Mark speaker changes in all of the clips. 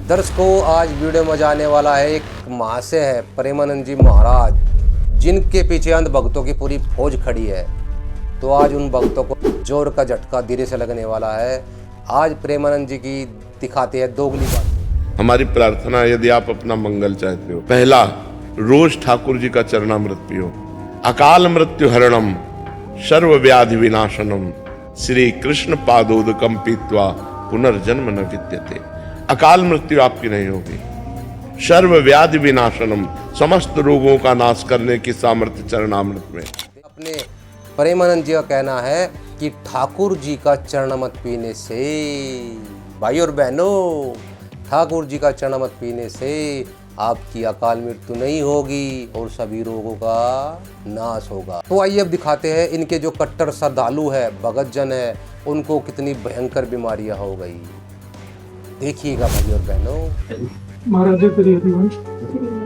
Speaker 1: दर्शकों, आज वीडियो में जाने वाला है एक महाशय है प्रेमानंद जी महाराज, जिनके पीछे अंध भक्तों की पूरी फौज खड़ी है। तो आज उन भक्तों को जोर का झटका धीरे से लगने वाला है। आज प्रेमानंद जी की दिखाते हैं दोगली बात।
Speaker 2: हमारी प्रार्थना है, यदि आप अपना मंगल चाहते हो, पहला, रोज ठाकुर जी का चरणामृत पियो। अकाल मृत्यु हरणम सर्व व्याधि विनाशनम श्री कृष्ण पादोदकम पीत्वा पुनर्जन्म न विद्यते। अकाल मृत्यु आपकी नहीं होगी। सर्व व्याधि विनाशनम, समस्त रोगों का नाश करने की सामर्थ्य चरणामृत में।
Speaker 1: अपने प्रेमानंद जी का कहना है कि ठाकुर जी का चरणामृत पीने से, भाई और बहनों, ठाकुर जी का चरणामृत पीने से आपकी अकाल मृत्यु नहीं होगी और सभी रोगों का नाश होगा। तो आइए अब दिखाते हैं इनके जो कट्टर श्रद्धालु है, भगतजन है, उनको कितनी भयंकर बीमारियां हो गई। देखिएगा भाई और बहनों।
Speaker 3: महाराज जी हरिवंश,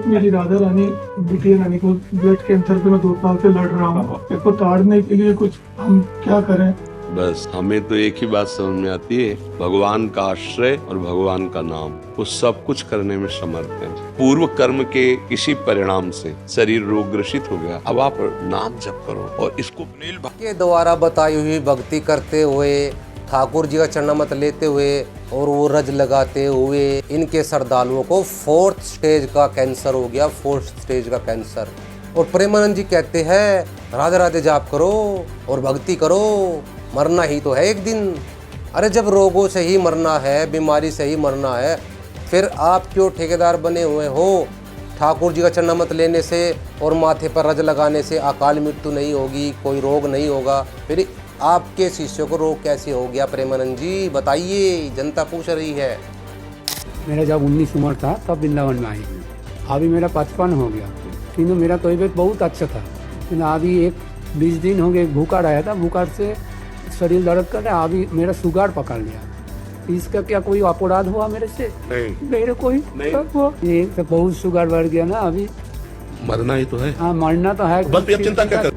Speaker 3: मेरी राधा रानी बिटिया रानी को ब्लड कैंसर पे मैं 2 साल से लड़ रहा हूँ। इसको ताड़ने के लिए कुछ हम क्या करें?
Speaker 4: बस हमें तो एक ही बात समझ में आती है, भगवान का आश्रय और भगवान का नाम, वो सब कुछ करने में समर्थ है। पूर्व कर्म के किसी परिणाम से शरीर रोग ग्रसित हो गया, अब आप नाम जप करो और इसको
Speaker 1: के द्वारा बताई हुई भक्ति करते हुए, ठाकुर जी का चरणामृत लेते हुए और वो रज लगाते हुए इनके श्रद्धालुओं को 4th स्टेज का कैंसर हो गया। 4th स्टेज का कैंसर। और प्रेमानंद जी कहते हैं राधे राधे जाप करो और भक्ति करो, मरना ही तो है एक दिन। अरे जब रोगों से ही मरना है, बीमारी से ही मरना है, फिर आप क्यों ठेकेदार बने हुए हो? ठाकुर जी का चरणामृत लेने से और माथे पर रज लगाने से अकाल मृत्यु नहीं होगी, कोई रोग नहीं होगा। फिर आपके शिष्यों को रोग कैसे हो गया? प्रेमानंद जी बताइए, जनता पूछ रही है।
Speaker 5: मेरा जब 19 उम्र था तब वृंदावन में आई। अभी मेरा 55 हो गया, किंतु मेरा तबीयत बहुत अच्छा था। लेकिन अभी 20 दिन हो गए भूखा रहा था, भूखा से शरीर दर्द कर रहा है। अभी मेरा शुगर पकड़ लिया। इसका क्या कोई अपराध हुआ मेरे से? नहीं, मेरे कोई नहीं। ये तो बहुत शुगर बढ़ गया ना, अभी
Speaker 2: मरना ही तो है।
Speaker 5: हाँ, मरना तो है।
Speaker 2: बस अब चिंता क्या कर।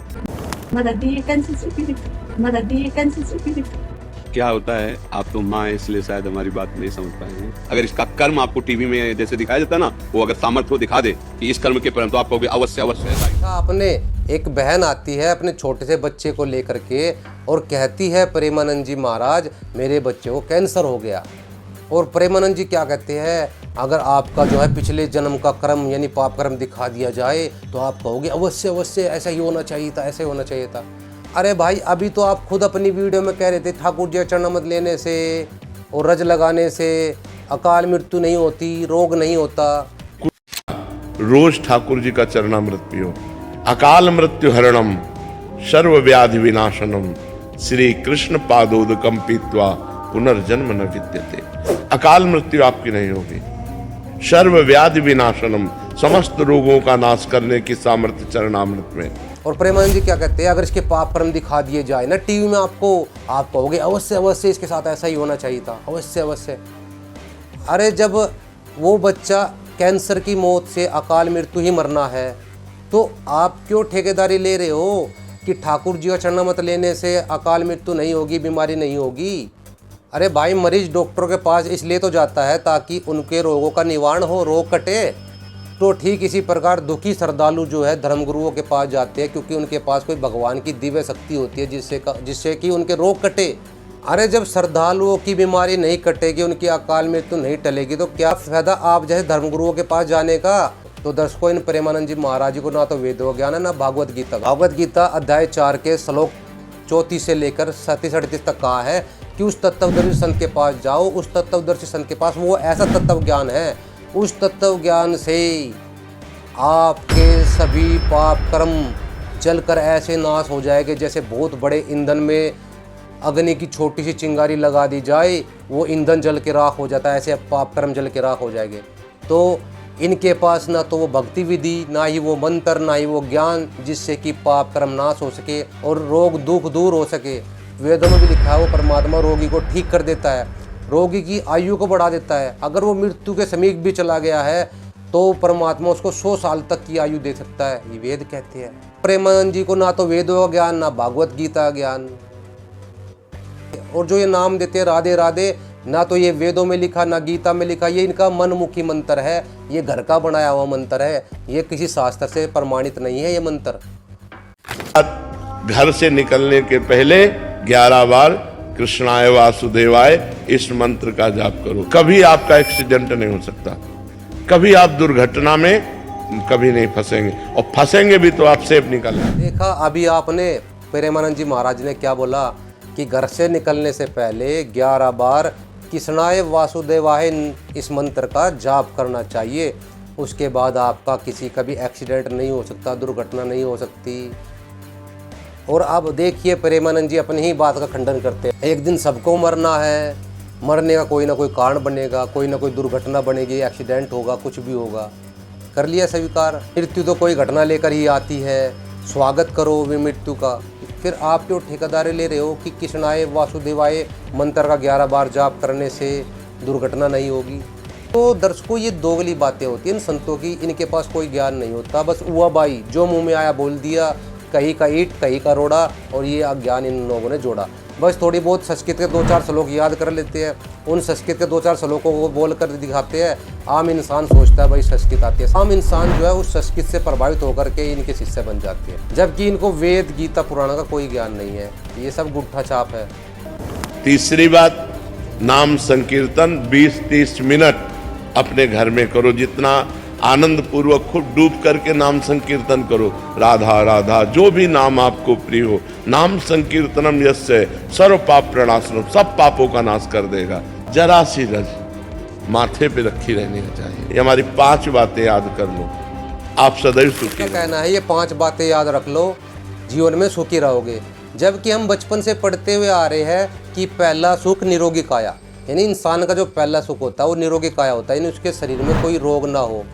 Speaker 4: क्या होता है, आप तो माँ है इसलिए शायद हमारी बात नहीं समझ पाएंगे। अगर इसका कर्म आपको टीवी में जैसे दिखाया जाता है ना, वो अगर सामर्थ्य हो दिखा दे कि इस कर्म के परिणाम, तो आप कहोगे अवश्य अवश्य ऐसा।
Speaker 1: आपने एक बहन आती है अपने छोटे से बच्चे को लेकर के और कहती है प्रेमानंद जी महाराज मेरे बच्चे को कैंसर हो गया। और प्रेमानंद जी क्या कहते हैं, अगर आपका जो है पिछले जन्म का कर्म यानी पाप कर्म दिखा दिया जाए तो आप कहोगे अवश्य अवश्य ऐसा ही होना चाहिए था, ऐसे होना चाहिए था। अरे भाई, अभी तो आप खुद अपनी वीडियो में कह रहे थे ठाकुर जी का चरणामृत लेने से और रज लगाने से अकाल मृत्यु नहीं होती, रोग नहीं होता।
Speaker 2: रोज ठाकुर जी का चरणामृत पियो। अकाल मृत्यु हरणम सर्व व्याधि विनाशनम श्री कृष्ण पादोदकम पीत्वा पुनर्जन्म न विद्यते। अकाल मृत्यु आपकी नहीं होगी। सर्व व्याधि विनाशनम, समस्त रोगों का नाश करने की सामर्थ्य चरणामृत में।
Speaker 1: और प्रेमानंद जी क्या कहते हैं, अगर इसके पाप कर्म दिखा दिए जाए ना टीवी में आपको, आप कहोगे अवश्य अवश्य इसके साथ ऐसा ही होना चाहिए था, अवश्य अवश्य। अरे जब वो बच्चा कैंसर की मौत से अकाल मृत्यु ही मरना है, तो आप क्यों ठेकेदारी ले रहे हो कि ठाकुर जी का चरणामृत लेने से अकाल मृत्यु नहीं होगी, बीमारी नहीं होगी? अरे भाई, मरीज डॉक्टर के पास इसलिए तो जाता है ताकि उनके रोगों का निवारण हो, रोग कटे। तो ठीक इसी प्रकार दुखी श्रद्धालु जो है धर्मगुरुओं के पास जाते हैं, क्योंकि उनके पास कोई भगवान की दिव्य शक्ति होती है जिससे कि उनके रोग कटे। अरे जब श्रद्धालुओं की बीमारी नहीं कटेगी, उनकी अकाल मृत्यु नहीं टलेगी, तो क्या फायदा आप जैसे धर्मगुरुओं के पास जाने का? तो दर्शकों, इन प्रेमानंद जी महाराज जी को ना तो वेदों ज्ञान है ना भागवत गीता। भागवत गीता अध्याय 4 के श्लोक 34 से लेकर 37-38 तक कहा है कि उस तत्वदर्शी संत के पास जाओ। उस तत्वदर्शी संत के पास वो ऐसा तत्व ज्ञान है, उस तत्व ज्ञान से आपके सभी पाप कर्म जलकर ऐसे नाश हो जाएंगे जैसे बहुत बड़े ईंधन में अग्नि की छोटी सी चिंगारी लगा दी जाए, वो ईंधन जल के राख हो जाता है, ऐसे पाप कर्म जल के राख हो जाएंगे। तो इनके पास ना तो वो भक्ति विधि, ना ही वो मंत्र, ना ही वो ज्ञान जिससे कि पाप कर्म नाश हो सके और रोग दुख दूर हो सके। वेदों में भी लिखा है वो परमात्मा रोगी को ठीक कर देता है, रोगी की आयु को बढ़ा देता है। अगर वो मृत्यु के समीप भी चला गया है तो परमात्मा उसको 100 साल तक की आयु दे सकता है, ये वेद कहते हैं। प्रेमानंद जी को ना तो वेदों का ज्ञान, ना भागवत गीता ज्ञान। और जो ये नाम देते हैं राधे राधे, ना तो ये वेदों में लिखा, ना गीता में लिखा, ये इनका मनमुखी मंत्र है, ये घर का बनाया हुआ मंत्र है, ये किसी शास्त्र से प्रमाणित नहीं है ये मंत्र।
Speaker 2: घर से निकलने के पहले 11 बार कृष्णाय वासुदेवाय इस मंत्र का जाप करो। कभी आपका एक्सीडेंट नहीं हो सकता, कभी आप दुर्घटना में कभी नहीं फंसेंगे, और फंसेंगे भी तो आप सेफ निकलना।
Speaker 1: देखा अभी आपने प्रेमानंद जी महाराज ने क्या बोला कि घर से निकलने से पहले 11 बार कृष्णाय वासुदेवाय इस मंत्र का जाप करना चाहिए। उसके बाद आपका किसी का भी एक्सीडेंट नहीं हो सकता, दुर्घटना नहीं हो सकती। और अब देखिए प्रेमानंद जी अपनी ही बात का खंडन करते हैं। एक दिन सबको मरना है, मरने का कोई ना कोई कारण बनेगा, कोई ना कोई दुर्घटना बनेगी, एक्सीडेंट होगा, कुछ भी होगा, कर लिया स्वीकार। मृत्यु तो कोई घटना लेकर ही आती है, स्वागत करो भी मृत्यु का। फिर आप जो ठेकेदारी ले रहे हो कि कृष्णाय वासुदेवाय मंत्र का 11 बार जाप करने से दुर्घटना नहीं होगी, तो दर्शकों ये दोगली बातें होती हैं इन संतों की। इनके पास कोई ज्ञान नहीं होता, बस उआबाई जो मुंह में आया बोल दिया, कहीं का ईंट कहीं का रोड़ा, और ये अज्ञान इन लोगों ने जोड़ा। बस थोड़ी बहुत संस्कृत के 2-4 श्लोक याद कर लेते हैं, उन संस्कृत के 2-4 श्लोकों को बोल कर दिखाते हैं। आम इंसान सोचता है भाई संस्कृत आती है, आम इंसान जो है उस संस्कृत से प्रभावित होकर के इनके शिष्य बन जाते हैं, जबकि इनको वेद गीता पुराण का कोई ज्ञान नहीं है, ये सब गुट्ठा छाप है।
Speaker 2: तीसरी बात, नाम संकीर्तन 20-30 मिनट अपने घर में करो। जितना आनंद पूर्वक खूब डूब करके नाम संकीर्तन करो, राधा राधा, जो भी नाम आपको प्रिय हो। नाम संकीर्तनम यस्य सर्व पाप प्रणाशनम, सब पापों का नाश कर देगा। जरा सी रज माथे पे रखी रहनी चाहिए। ये हमारी 5 बातें याद कर लो, आप सदैव सुखी।
Speaker 1: क्या कहना है, ये 5 बातें याद रख लो, जीवन में सुखी रहोगे। जबकि हम बचपन से पढ़ते हुए आ रहे हैं कि पहला सुख निरोगी काया, यानी इंसान का जो पहला सुख होता है वो निरोगी काया होता है, यानी उसके शरीर में कोई रोग ना हो,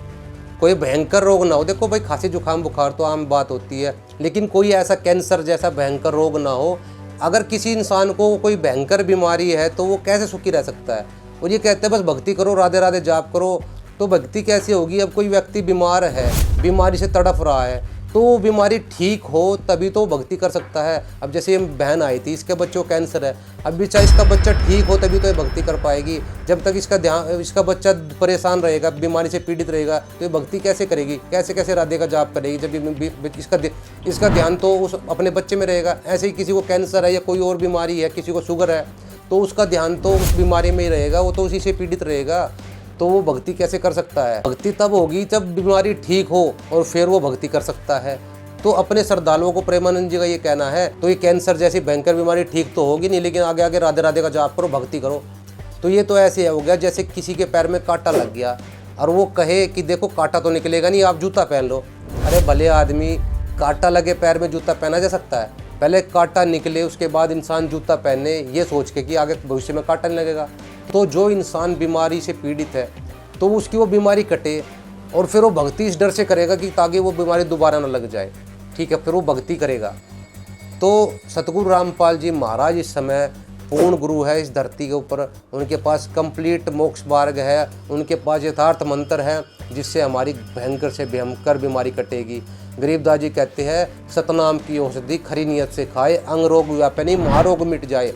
Speaker 1: कोई भयंकर रोग ना हो। देखो भाई खांसी जुकाम बुखार तो आम बात होती है, लेकिन कोई ऐसा कैंसर जैसा भयंकर रोग ना हो। अगर किसी इंसान को कोई भयंकर बीमारी है तो वो कैसे सुखी रह सकता है। और ये कहते हैं बस भक्ति करो, राधे राधे जाप करो, तो भक्ति कैसे होगी। अब कोई व्यक्ति बीमार है, बीमारी से तड़फ रहा है, तो वो बीमारी ठीक हो तभी तो भक्ति कर सकता है। अब जैसे ये बहन आई थी, इसके बच्चों को कैंसर है, अब भी चाहे इसका बच्चा ठीक हो तभी तो ये भक्ति कर पाएगी। जब तक इसका बच्चा परेशान रहेगा, बीमारी से पीड़ित रहेगा, तो ये भक्ति कैसे करेगी, कैसे राधे का जाप करेगी, जब इसका ध्यान तो उस अपने बच्चे में रहेगा। ऐसे ही किसी को कैंसर है या कोई और बीमारी है, किसी को शुगर है, तो उसका ध्यान तो उस बीमारी में ही रहेगा, वो तो उसी से पीड़ित रहेगा, तो वो भक्ति कैसे कर सकता है। भक्ति तब होगी जब बीमारी ठीक हो और फिर वो भक्ति कर सकता है। तो अपने श्रद्धालुओं को प्रेमानंद जी का ये कहना है, तो ये कैंसर जैसी भयंकर बीमारी ठीक तो होगी नहीं, लेकिन आगे आगे राधे राधे का जाप करो, भक्ति करो। तो ये तो ऐसे हो गया जैसे किसी के पैर में कांटा लग गया और वो कहे कि देखो कांटा तो निकलेगा नहीं, आप जूता पहन लो। अरे भले आदमी, कांटा लगे पैर में जूता पहना जा सकता है? पहले कांटा निकले उसके बाद इंसान जूता पहने, ये सोच के कि आगे भविष्य में कांटा नहीं लगेगा। तो जो इंसान बीमारी से पीड़ित है तो उसकी वो बीमारी कटे, और फिर वो भक्ति इस डर से करेगा कि ताकि वो बीमारी दोबारा ना लग जाए, ठीक है, फिर वो भक्ति करेगा। तो सतगुरु रामपाल जी महाराज इस समय पूर्ण गुरु है इस धरती के ऊपर, उनके पास कंप्लीट मोक्ष मार्ग है, उनके पास यथार्थ मंत्र है जिससे हमारी भयंकर से भयंकर बीमारी कटेगी। गरीबदास जी कहते हैं, सतनाम की औषधि खरी नियत से खाए, अंग रोग व्यापे नहीं महारोग मिट जाए।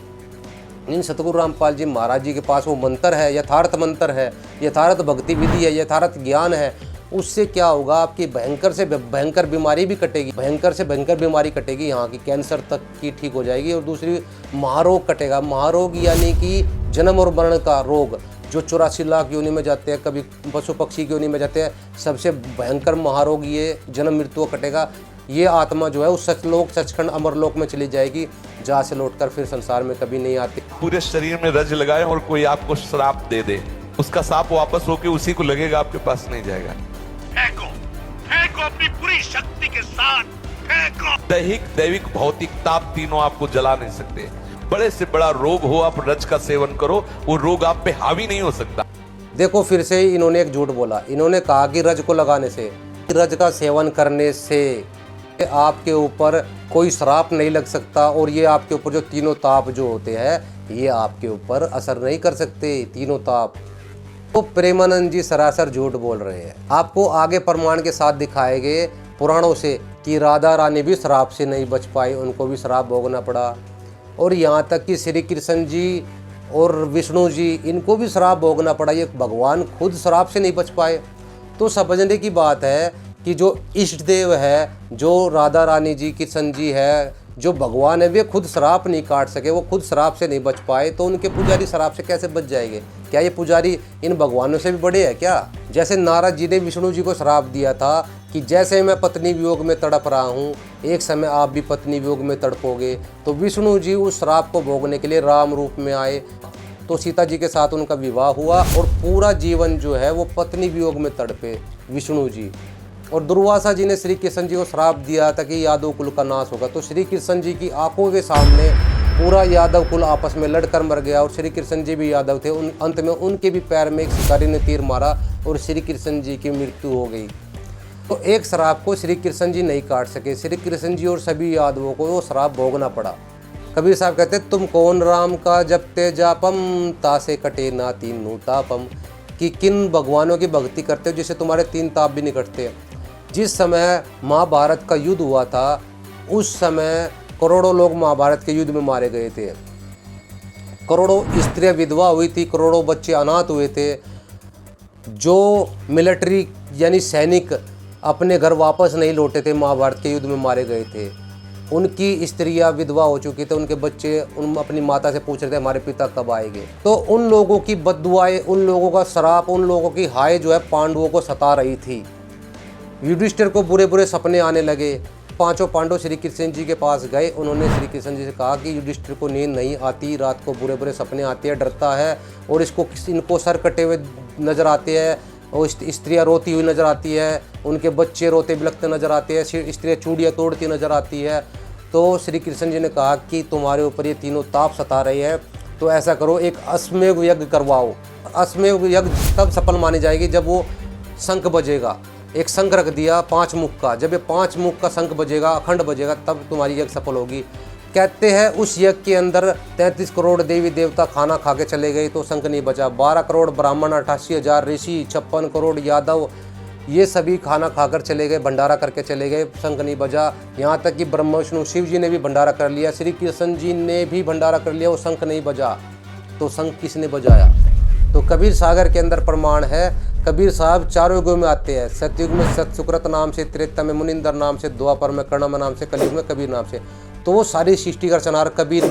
Speaker 1: इन सतगुरु रामपाल जी महाराज जी के पास वो मंत्र है, यथार्थ मंत्र है, यथार्थ भक्ति विधि है, यथार्थ ज्ञान है। उससे क्या होगा, आपकी भयंकर से भयंकर बीमारी भी कटेगी, भयंकर से भयंकर बीमारी कटेगी, यहाँ की कैंसर तक की ठीक हो जाएगी। और दूसरी महारोग कटेगा। महारोग यानी कि जन्म और मरण का रोग, जो 84 लाख योनि में जाते हैं, कभी पशु पक्षी की योनि में जाते हैं, सबसे भयंकर महारोग ये जन्म मृत्यु कटेगा। ये आत्मा जो है उस सचलोक सचखंड अमरलोक में चली जाएगी, जहाँ से लौटकर फिर संसार में कभी नहीं आती।
Speaker 6: पूरे शरीर में रज लगाए और कोई आपको श्राप दे दे, उसका सांप वापस होके उसी को लगेगा, आपके पास नहीं जाएगा।
Speaker 7: फेंको अपनी पूरी शक्ति के साथ फेंको।
Speaker 6: दैहिक दैविक भौतिक ताप तीनों आपको जला नहीं सकते। बड़े से बड़ा रोग हो, आप रज का सेवन करो, वो रोग आप पे हावी नहीं हो सकता।
Speaker 1: देखो फिर से इन्होंने एक झूठ बोला। इन्होंने कहा कि रज को लगाने से, रज का सेवन करने से आपके ऊपर कोई श्राप नहीं लग सकता, और ये आपके ऊपर जो तीनों ताप जो होते हैं ये आपके ऊपर असर नहीं कर सकते, तीनों ताप। तो प्रेमानंद जी सरासर झूठ बोल रहे हैं। आपको आगे प्रमाण के साथ दिखाएंगे पुराणों से कि राधा रानी भी श्राप से नहीं बच पाई, उनको भी श्राप भोगना पड़ा। और यहाँ तक कि श्री कृष्ण जी और विष्णु जी, इनको भी श्राप भोगना पड़ा। ये भगवान खुद श्राप से नहीं बच पाए। तो समझने की बात है कि जो इष्ट देव है, जो राधा रानी जी, कृष्ण जी है, जो भगवान है, वे खुद श्राप नहीं काट सके, वो खुद श्राप से नहीं बच पाए, तो उनके पुजारी श्राप से कैसे बच जाएंगे? क्या ये पुजारी इन भगवानों से भी बड़े हैं क्या? जैसे नारद जी ने विष्णु जी को श्राप दिया था कि जैसे मैं पत्नी वियोग में तड़प रहा हूँ, एक समय आप भी पत्नी वियोग में तड़पोगे। तो विष्णु जी उस श्राप को भोगने के लिए राम रूप में आए, तो सीता जी के साथ उनका विवाह हुआ और पूरा जीवन जो है वो पत्नी वियोग में तड़पे विष्णु जी। और दुर्वासा जी ने श्री कृष्ण जी को श्राप दिया था कि यादव कुल का नाश होगा, तो श्री कृष्ण जी की आंखों के सामने पूरा यादव कुल आपस में लड़कर मर गया। और श्री कृष्ण जी भी यादव थे, अंत में उनके भी पैर में एक शिकारी ने तीर मारा और श्री कृष्ण जी की मृत्यु हो गई। तो एक श्राप को श्री कृष्ण जी नहीं काट सके, श्री कृष्ण जी और सभी यादवों को वो श्राप भोगना पड़ा। कबीर साहब कहते तुम कौन राम का जपते जापम, तासे कटे ना तीनों तापम, कि किन भगवानों की भक्ति करते हो जिससे तुम्हारे 3 ताप भी नहीं कटते। जिस समय महाभारत का युद्ध हुआ था, उस समय करोड़ों लोग महाभारत के युद्ध में मारे गए थे, करोड़ों स्त्रियां विधवा हुई थी, करोड़ों बच्चे अनाथ हुए थे। जो मिलिट्री यानी सैनिक अपने घर वापस नहीं लौटे थे, महाभारत के युद्ध में मारे गए थे, उनकी स्त्रियां विधवा हो चुकी थे, उनके बच्चे अपनी माता से पूछ रहे थे हमारे पिता कब आएंगे। तो उन लोगों की बद्दुआएं, उन लोगों का श्राप, उन लोगों की हाय जो है पांडवों को सता रही थी। युधिष्ठिर को बुरे बुरे सपने आने लगे। 5 पांडव श्री कृष्ण जी के पास गए, उन्होंने श्री कृष्ण जी से कहा कि युधिष्ठिर को नींद नहीं आती, रात को बुरे बुरे सपने आते हैं, डरता है, और इनको सर कटे हुए नजर आते हैं, और स्त्रियाँ रोती हुई नजर आती है, उनके बच्चे रोते बिलखते नजर आते हैं, स्त्रियाँ चूड़ियाँ तोड़ती नजर आती है। तो श्री कृष्ण जी ने कहा कि तुम्हारे ऊपर ये तीनों ताप सता रहे हैं, तो ऐसा करो एक अश्वमेध यज्ञ करवाओ। अश्वमेध यज्ञ तब सफल मानी जाएगी जब वो शंख बजेगा। एक शंख रख दिया 5 मुख का, जब ये 5 मुख का शंख बजेगा, अखंड बजेगा, तब तुम्हारी यज्ञ सफल होगी। कहते हैं उस यज्ञ के अंदर 33 करोड़ देवी देवता खाना खा के चले गए तो शंख नहीं बचा। 12 करोड़ ब्राह्मण, 88,000 ऋषि, 56 करोड़ यादव, ये सभी खाना खाकर चले गए, भंडारा करके चले गए, शंख नहीं बजा। यहाँ तक कि ब्रह्मा विष्णु शिव जी ने भी भंडारा कर लिया, श्री कृष्ण जी ने भी भंडारा कर लिया, वो शंख नहीं बजा। तो शंख किसने बजाया? तो कबीर सागर के अंदर प्रमाण है। कबीर साहब 4 युगों में आते हैं, सतयुग में सत सुकृत नाम से, त्रेता में मुनिंदर नाम से, द्वापर में कर्णम नाम से, कलयुग में कबीर नाम से। तो वो सारी सृष्टि का रचनार कबीर,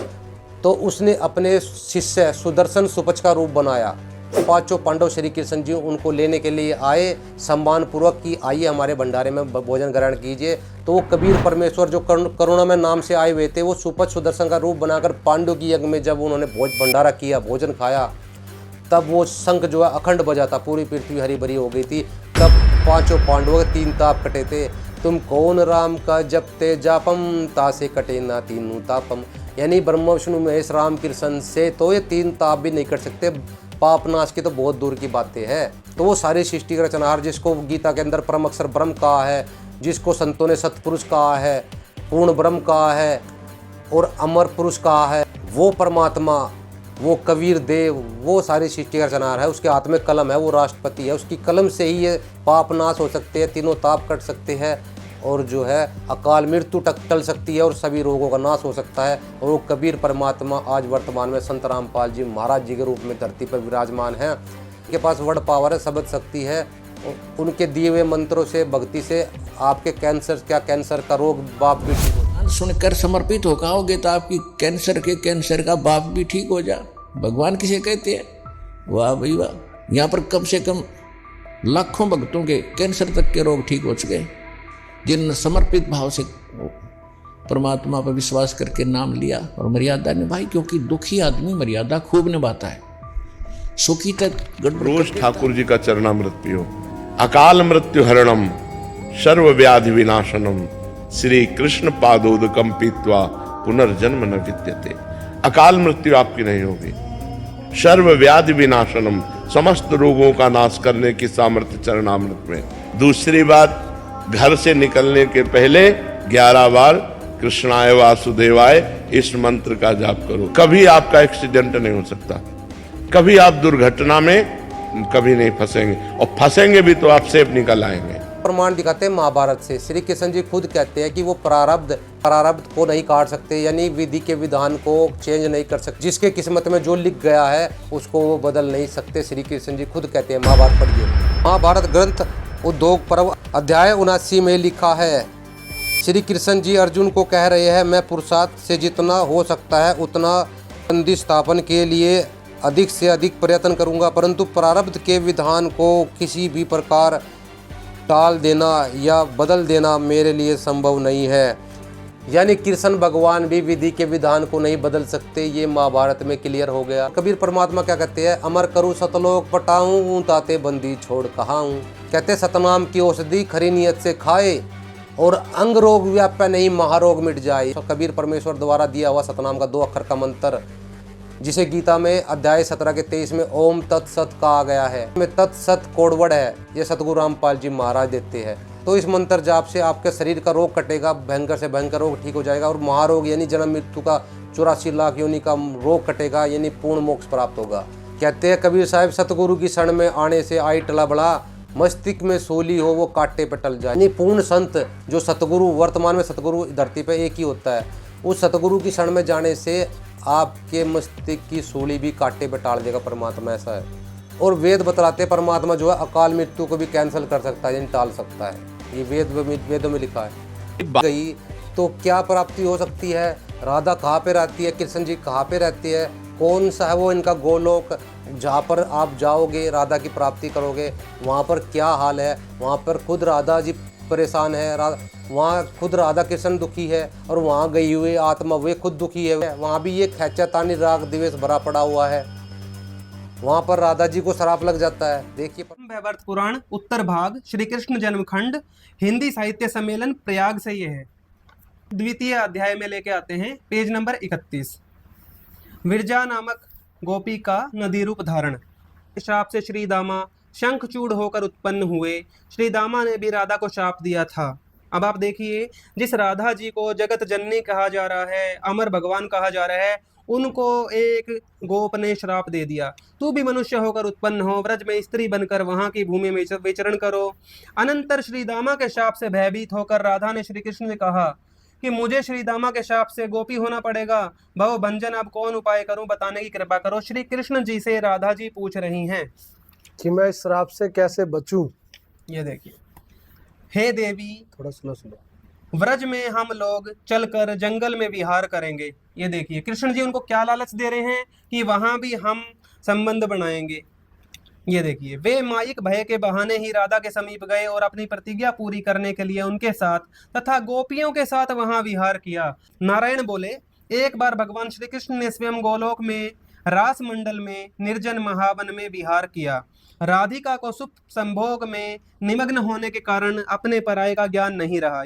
Speaker 1: तो उसने अपने शिष्य सुदर्शन सुपच का रूप बनाया। 5 पांडव श्री कृष्ण जी उनको लेने के लिए आए सम्मान पूर्वक कि आइए हमारे भंडारे में भोजन ग्रहण कीजिए। तो वो कबीर परमेश्वर जो करुणा नाम से आए हुए थे, वो सुपच सुदर्शन का रूप बनाकर पांडव की यज्ञ में जब उन्होंने भंडारा किया, भोजन खाया, तब वो शंख जो है अखंड बजा था, पूरी पृथ्वी हरी भरी हो गई थी। तब 5 पांडवों के 3 ताप कटे थे। तुम कौन राम का जपते जापम, तासे कटे ना तीनों तापम, यानी ब्रह्मा विष्णु महेश राम कृष्ण से तो ये 3 ताप भी नहीं कट सकते, पाप नाश की तो बहुत दूर की बातें हैं। तो वो सारी सृष्टि का रचनार, जिसको गीता के अंदर परम अक्षर ब्रह्म कहा है, जिसको संतों ने सतपुरुष कहा है, पूर्ण ब्रह्म कहा है और अमर पुरुष कहा है, वो परमात्मा, वो कबीर देव, वो सारी सृष्टि का रचनार है। उसके हाथ में कलम है, वो राष्ट्रपति है, उसकी कलम से ही ये पाप नाश हो सकते हैं, तीनों ताप कट सकते हैं, और जो है अकाल मृत्यु तक टल सकती है और सभी रोगों का नाश हो सकता है। और वो कबीर परमात्मा आज वर्तमान में संत रामपाल जी महाराज जी के रूप में धरती पर विराजमान हैं। उनके पास वर्ड पावर है, शब्द शक्ति है। उनके दिए हुए मंत्रों से, भक्ति से आपके कैंसर का रोग बाप भी ठीक हो।
Speaker 8: सुनकर समर्पित हो आओगे तो आपकी कैंसर का बाप भी ठीक हो जा। भगवान किसे कहते हैं? वाह भाई वाह। यहाँ पर कम से कम लाखों भक्तों के कैंसर तक के रोग ठीक हो चुके, जिन समर्पित भाव से परमात्मा पर विश्वास करके नाम लिया और मर्यादा निभाई। क्योंकि दुखी आदमी मर्यादा खूब निभाता है, सुखी तक
Speaker 2: रोज ठाकुर जी का चरणामृत पियो। अकाल मृत्यु हरणम सर्व व्याधि विनाशनम श्री कृष्ण पादोदकम पीत्वा पुनर्जन्म न विद्यते। अकाल मृत्यु आपकी नहीं होगी। सर्व व्याधि विनाशनम, समस्त रोगों का नाश करने की सामर्थ्य चरणामृत में। दूसरी बात, घर से निकलने के पहले 11 बार कृष्णाय वासुदेवाय इस मंत्र का जाप करो। कभी आपका एक्सीडेंट नहीं हो सकता, कभी आप दुर्घटना में कभी नहीं फंसेंगे, और फंसेंगे भी तो आप सेफ निकल आएंगे।
Speaker 1: प्रमाण दिखाते हैं महाभारत से। श्री कृष्ण जी खुद कहते हैं कि वो प्रारब्ध को नहीं काट सकते, यानी विधि के विधान को चेंज नहीं कर सकते। जिसके किस्मत में जो लिख गया है उसको वो बदल नहीं सकते। श्री कृष्ण जी खुद कहते हैं, महाभारत पढ़िए। महाभारत ग्रंथ उद्योग पर्व अध्याय 79 में लिखा है, श्री कृष्ण जी अर्जुन को कह रहे हैं, मैं पुरुषार्थ से जितना हो सकता है उतना संधि स्थापन के लिए अधिक से अधिक प्रयत्न करूंगा, परंतु प्रारब्ध के विधान को किसी भी प्रकार टाल देना या बदल देना मेरे लिए संभव नहीं है। यानी कृष्ण भगवान भी विधि के विधान को नहीं बदल सकते। ये महाभारत में क्लियर हो गया। कबीर परमात्मा क्या कहते हैं, अमर करूँ सतलोक पटाऊं, ताते बंदी छोड़ कहाऊं। कहते सतनाम की औषधि खरी नियत से खाए और अंग रोग व्याप्य नहीं महारोग मिट जाए। तो कबीर परमेश्वर द्वारा दिया हुआ सतनाम का 2 अक्षर का मंत्र, जिसे गीता में अध्याय 17 के 23 में ओम तत्सत कहा गया है, में तत्सत कोडवर्ड है। ये सतगुरु रामपाल जी महाराज देते हैं। तो इस मंत्र जाप से आपके शरीर का रोग कटेगा, भयंकर से भयंकर रोग ठीक हो जाएगा, और महारोग यानी जन्म मृत्यु का 84 लाख योनि का रोग कटेगा, यानी पूर्ण मोक्ष प्राप्त होगा। कहते हैं कबीर साहब, सतगुरु की शरण में आने से आई टला बड़ा, मस्तिष्क में सोली हो वो कांटे पे टल जाए। यानी पूर्ण संत जो सतगुरु, वर्तमान में सतगुरु धरती पे एक ही होता है, उस सतगुरु की शरण में जाने से आपके मस्तिष्क की सूली भी कांटे पे टाल देगा परमात्मा, ऐसा है। और वेद बतलाते परमात्मा जो है अकाल मृत्यु को भी कैंसिल कर सकता है, यानी टाल सकता है। ये वेदों में लिखा है। गई तो क्या प्राप्ति हो सकती है, राधा कहाँ पे रहती है, कृष्ण जी कहाँ पे रहती है, कौन सा है वो इनका गोलोक जहाँ पर आप जाओगे राधा की प्राप्ति करोगे, वहाँ पर क्या हाल है। वहाँ पर खुद राधा जी परेशान है, वहाँ खुद राधा कृष्ण दुखी है, और वहाँ गई हुई आत्मा वे खुद दुखी है। वहाँ भी ये खैचातानी राग द्वेष भरा पड़ा हुआ है। वहाँ पर राधा जी को शराप लग जाता है। देखिए
Speaker 9: भयवर्त पुराण उत्तर भाग श्री कृष्ण जन्मखंड हिंदी साहित्य सम्मेलन प्रयाग से ये है। द्वितीय अध्याय में लेके आते हैं पेज नंबर 31। विरजा नामक गोपी का नदी रूप धारण। श्राप से श्री दामा शंखचूड़ होकर उत्पन्न हुए। श्री दामा ने भी राधा को श्राप दिया था। अब आप देखिए, जिस राधा जी को जगत जननी कहा जा रहा है, अमर भगवान कहा जा रहा है, उनको एक गोप ने श्राप दे दिया, तू भी मनुष्य होकर उत्पन्न हो, व्रज में स्त्री बनकर वहां की भूमि में विचरण करो। अनंतर श्री दामा के श्राप से भयभीत होकर राधा ने श्री कृष्ण से कहा कि मुझे श्री दामा के श्राप से गोपी होना पड़ेगा। भव भंजन अब कौन उपाय करूं, बताने की कृपा करो। श्री कृष्ण जी से राधा जी पूछ रही हैं
Speaker 10: कि मैं इस श्राप से कैसे बचूं।
Speaker 9: ये देखिए, हे देवी,
Speaker 10: थोड़ा स्लो
Speaker 9: व्रज में हम लोग चलकर जंगल में विहार करेंगे। ये देखिए, कृष्ण जी उनको क्या लालच दे रहे हैं कि वहां भी हम संबंध बनाएंगे। ये देखिए, वे माइक भय के बहाने ही राधा के समीप गए और अपनी प्रतिज्ञा पूरी करने के लिए उनके साथ तथा गोपियों के साथ वहां विहार किया। नारायण बोले, एक बार भगवान श्री कृष्ण ने स्वयं गोलोक में रास मंडल में निर्जन महावन में विहार किया। राधिका को सुख संभोग में निमग्न होने के कारण अपने पराये का ज्ञान नहीं रहा,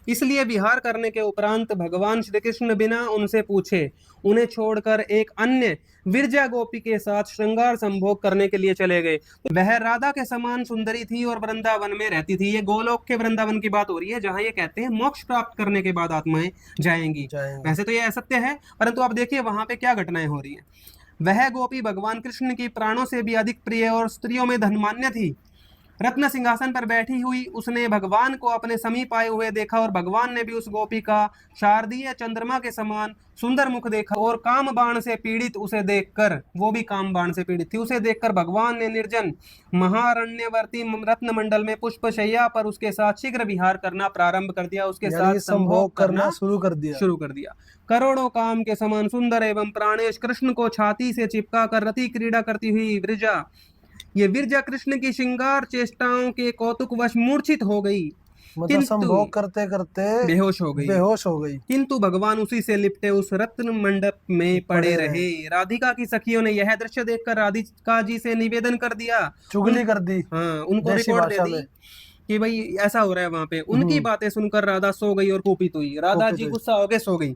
Speaker 9: इसलिए विहार करने के उपरांत भगवान श्री कृष्ण बिना उनसे पूछे उन्हें छोड़कर एक अन्य विरजा गोपी के साथ श्रृंगार संभोग करने के लिए चले गए। वह राधा के समान सुंदरी थी और वृंदावन में रहती थी। ये गोलोक के वृंदावन की बात हो रही है, जहां ये कहते हैं मोक्ष प्राप्त करने के बाद आत्माएं जाएंगी। वैसे तो ये असत्य है, परंतु आप देखिए वहां पे क्या घटनाएं हो रही हैं। वह गोपी भगवान कृष्ण की प्राणों से भी अधिक प्रिय और स्त्रियों में धनमान्य थी। रत्न सिंहासन पर बैठी हुई उसने भगवान को अपने समीप आए हुए देखा और भगवान ने भी उस गोपी का शारदीय चंद्रमा के समान सुंदर मुख देखा और काम बाण से पीड़ित उसे देखकर, वो भी काम बाण से पीड़ित थी, उसे देखकर भगवान ने निर्जन महारण्यवर्ती रत्न मंडल में पुष्प शैया पर उसके साथ शीघ्र विहार करना प्रारंभ कर दिया। उसके साथ संभोग करना शुरू कर दिया। करोड़ों काम के समान सुंदर एवं प्राणेश कृष्ण को छाती से चिपका कर रति क्रीड़ा करती हुई विरजा, ये विरजा कृष्ण की श्रृंगार चेष्टाओं के कौतुकवश मूर्छित हो गई,
Speaker 10: मतलब संभोग करते करते
Speaker 9: बेहोश हो गई। किंतु भगवान उसी से लिपटे उस रत्न मंडप में पड़े रहे। राधिका की सखियों ने यह दृश्य देखकर राधिका जी से निवेदन कर दिया,
Speaker 10: चुगली कर दी।
Speaker 9: हाँ, उनको रिपोर्ट दे दी कि भाई ऐसा हो रहा है वहां पे। उनकी बातें सुनकर राधा सो गई और कुपित हुई। राधा जी गुस्सा हो गए, सो गई।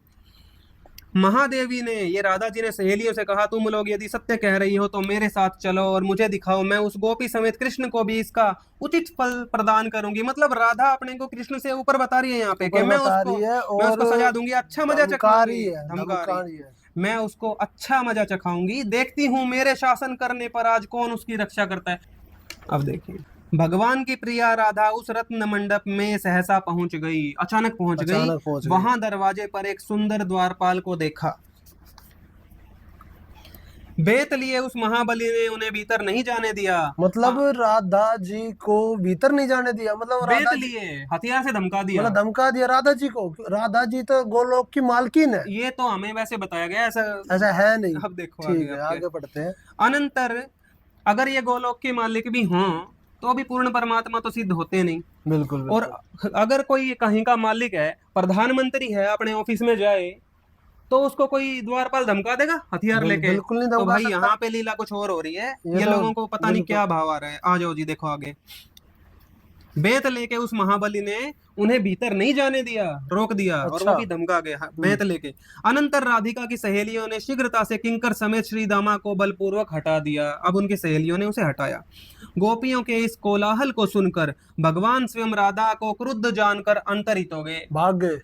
Speaker 9: महादेवी ने, ये राधा जी ने सहेलियों से कहा, तुम लोग यदि सत्य कह रही हो तो मेरे साथ चलो और मुझे दिखाओ, मैं उस गोपी समेत कृष्ण को भी इसका उचित फल प्रदान करूंगी। मतलब राधा अपने को कृष्ण से ऊपर बता रही है यहाँ पे कि मैं उसको सजा दूंगी, अच्छा मजा चखाऊंगी, मैं उसको अच्छा मजा चखाऊंगी। देखती हूँ मेरे शासन करने पर आज कौन उसकी रक्षा करता है। अब देखिए, भगवान की प्रिया राधा उस रत्न मंडप में सहसा पहुंच गई, अचानक पहुंच गई। वहां दरवाजे पर एक सुंदर द्वारपाल को देखा। बेत लिए उस महाबली ने उन्हें भीतर नहीं जाने दिया।
Speaker 10: मतलब राधा जी को भीतर नहीं जाने दिया, मतलब
Speaker 9: बेत
Speaker 10: राधा
Speaker 9: लिए हथियार से धमका दिया,
Speaker 10: मतलब धमका दिया राधा जी को। राधा जी तो गोलोक की मालकिन है।
Speaker 9: ये तो हमें वैसे बताया गया,
Speaker 10: ऐसा है नहीं।
Speaker 9: अब देखो
Speaker 10: ठीक है, आगे बढ़ते हैं।
Speaker 9: अनंतर अगर ये गोलोक के मालिक भी हों तो भी पूर्ण परमात्मा तो सिद्ध होते नहीं।
Speaker 10: बिल्कुल।
Speaker 9: और अगर कोई कहीं का मालिक है, प्रधानमंत्री है, अपने ऑफिस में जाए तो उसको कोई द्वारपाल धमका देगा हथियार लेके?
Speaker 10: बिल्कुल नहीं
Speaker 9: तो
Speaker 10: धमका
Speaker 9: भाई
Speaker 10: सकता।
Speaker 9: यहाँ पे लीला कुछ और हो रही है। ये
Speaker 10: तो
Speaker 9: लोगों को पता नहीं क्या भाव आ रहा है। आ जाओ जी, देखो आगे। बेत लेके उस महाबली ने उन्हें भीतर नहीं जाने दिया, रोक दिया।
Speaker 10: अच्छा।
Speaker 9: और वो भी धमका गया बेत लेके। अनंतर राधिका की सहेलियों ने शीघ्रता से किंकर समेत श्री दामा को बलपूर्वक हटा दिया। अब उनकी सहेलियों ने उसे हटाया। गोपियों के इस कोलाहल को सुनकर भगवान स्वयं राधा को क्रुद्ध जानकर अंतरित हो गए,
Speaker 10: भाग गए